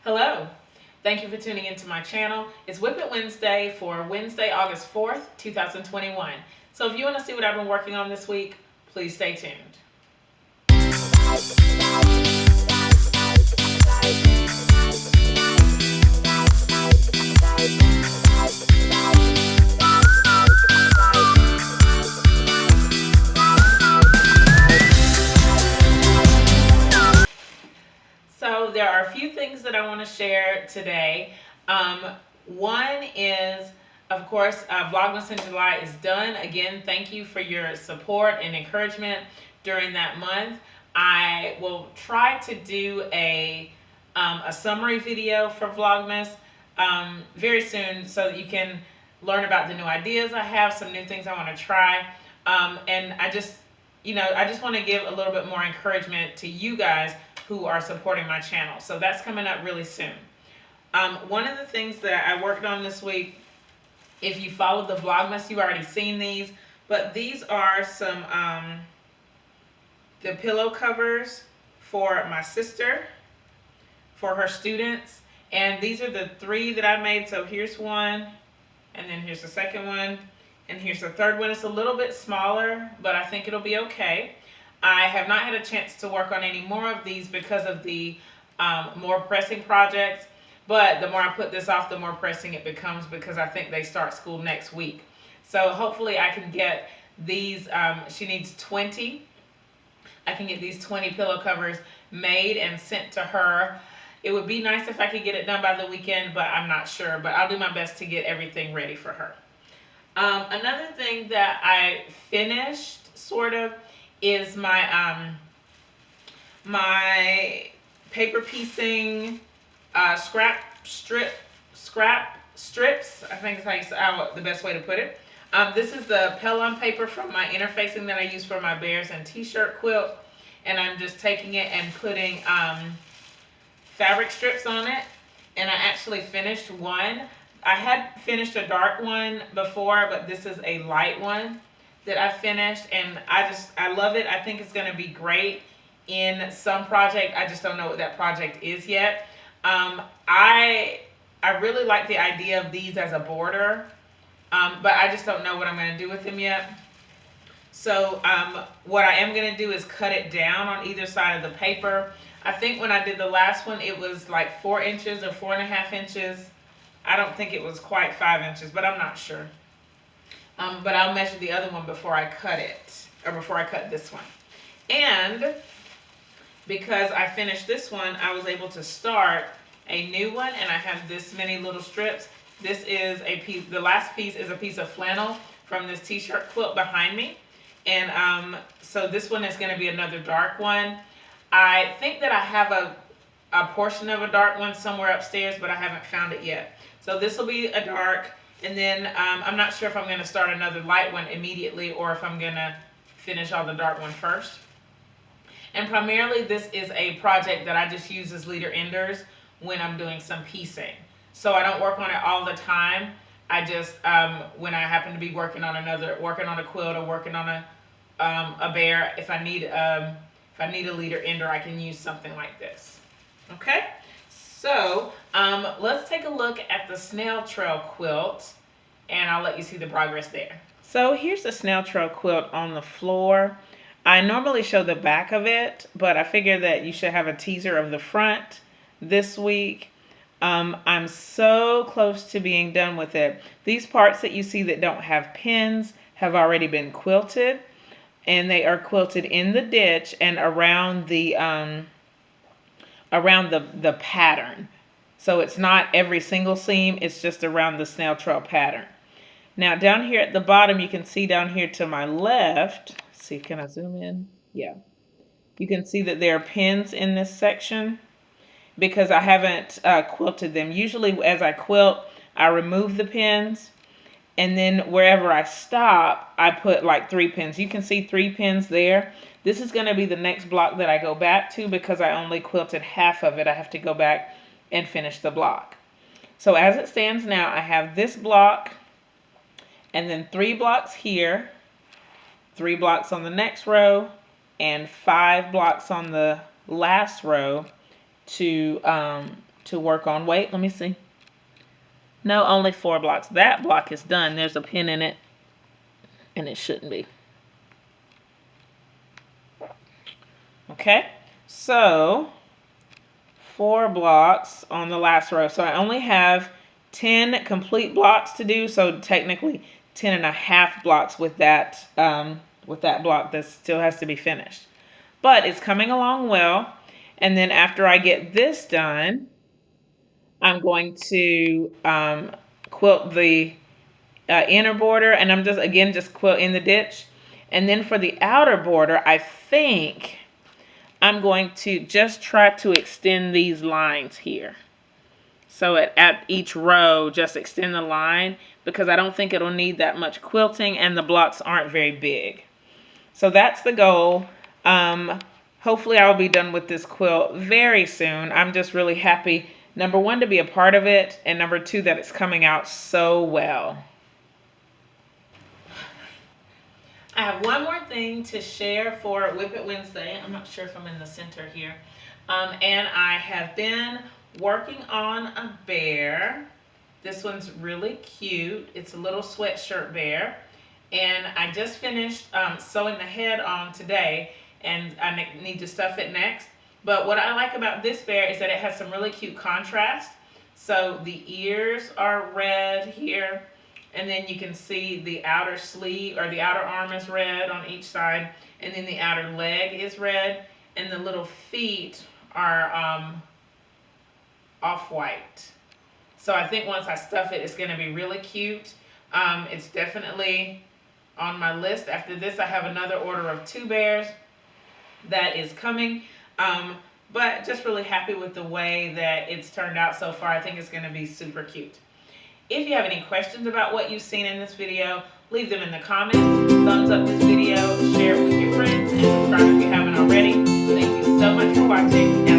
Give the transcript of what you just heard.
Hello. Thank you for tuning into my channel. It's Whip It Wednesday for Wednesday, August 4th, 2021. So if you want to see what I've been working on this week, please stay tuned. So there are a few things that I want to share today. Um, One is, of course, Vlogmas in July is done. Again, thank you for your support and encouragement during that month. I will try to do a summary video for Vlogmas very soon so that you can learn about the new ideas I have, some new things I want to try. And I just want to give a little bit more encouragement to you guys who are supporting my channel. So that's coming up really soon. One of the things that I worked on this week, if you followed the Vlogmas, you've already seen these, but these are some the pillow covers for my sister, for her students, and these are the three that I made. So here's one, and then here's the second one, and here's the third one. It's a little bit smaller, but I think it'll be okay. I have not had a chance to work on any more of these because of the more pressing projects, but the more I put this off, the more pressing it becomes because I think they start school next week. So hopefully I can get these, she needs 20. I can get these 20 pillow covers made and sent to her. It would be nice if I could get it done by the weekend, but I'm not sure. But I'll do my best to get everything ready for her. Another thing that I finished, sort of, is my paper piecing scrap strips. I think is the best way to put it. This is the Pellon paper from my interfacing that I use for my bears and t-shirt quilt, and I'm just taking it and putting fabric strips on it. And I actually finished one. I had finished a dark one before, but this is a light one that I finished, and I love it. I think it's going to be great in some project. I just don't know what that project is yet. I really like the idea of these as a border, but I just don't know what I'm going to do with them yet. So what I am going to do is cut it down on either side of the paper. I think when I did the last one, it was like 4 inches or 4.5 inches. I don't think it was quite 5 inches, but I'm not sure. But I'll measure the other one before I cut it, or before I cut this one. And because I finished this one, I was able to start a new one, and I have this many little strips. This is a piece, the last piece is a piece of flannel from this t-shirt quilt behind me. And so this one is going to be another dark one. I think that I have a portion of a dark one somewhere upstairs, but I haven't found it yet. So this will be a dark, and then I'm not sure if I'm going to start another light one immediately or if I'm going to finish all the dark one first. And primarily this is a project that I just use as leader enders when I'm doing some piecing. So I don't work on it all the time. I just, when I happen to be working on a quilt or working on a bear, if I need a leader ender, I can use something like this. Okay, so let's take a look at the snail trail quilt, and I'll let you see the progress there. So here's the snail trail quilt on the floor. I normally show the back of it, but I figure that you should have a teaser of the front this week. I'm so close to being done with it. These parts that you see that don't have pins have already been quilted, and they are quilted in the ditch and around the pattern. So it's not every single seam, it's just around the snail trail pattern. Now down here at the bottom, you can see down here to my left, see, can I zoom in? Yeah. You can see that there are pins in this section because I haven't quilted them. Usually as I quilt, I remove the pins, and then wherever I stop, I put like 3 pins. You can see 3 pins there. This is going to be the next block that I go back to because I only quilted half of it. I have to go back and finish the block. So as it stands now, I have this block, and then 3 blocks here, 3 blocks on the next row, and 5 blocks on the last row to to work on. Wait, let me see. No, only 4 blocks. That block is done. There's a pin in it, and it shouldn't be. Okay, so 4 blocks on the last row. So I only have 10 complete blocks to do. So technically 10 and a half blocks with that block that still has to be finished. But it's coming along well. And then after I get this done, I'm going to quilt the inner border, and I'm just quilt in the ditch. And then for the outer border, I think I'm going to just try to extend these lines here. So at each row, just extend the line, because I don't think it'll need that much quilting and the blocks aren't very big. So that's the goal. Hopefully I'll be done with this quilt very soon. I'm just really happy, number one, to be a part of it, and number two, that it's coming out so well. I have one more thing to share for Whip It Wednesday. I'm not sure if I'm in the center here. And I have been working on a bear. This one's really cute. It's a little sweatshirt bear. And I just finished sewing the head on today, and I need to stuff it next. But what I like about this bear is that it has some really cute contrast. So the ears are red here, and then you can see the outer sleeve, or the outer arm is red on each side, and then the outer leg is red, and the little feet are off-white. So I think once I stuff it, it's going to be really cute. It's definitely on my list. After this, I have another order of 2 bears that is coming. But just really happy with the way that it's turned out so far. I think it's going to be super cute. If you have any questions about what you've seen in this video, leave them in the comments. Thumbs up this video, share it with your friends, and subscribe if you haven't already. Thank you so much for watching.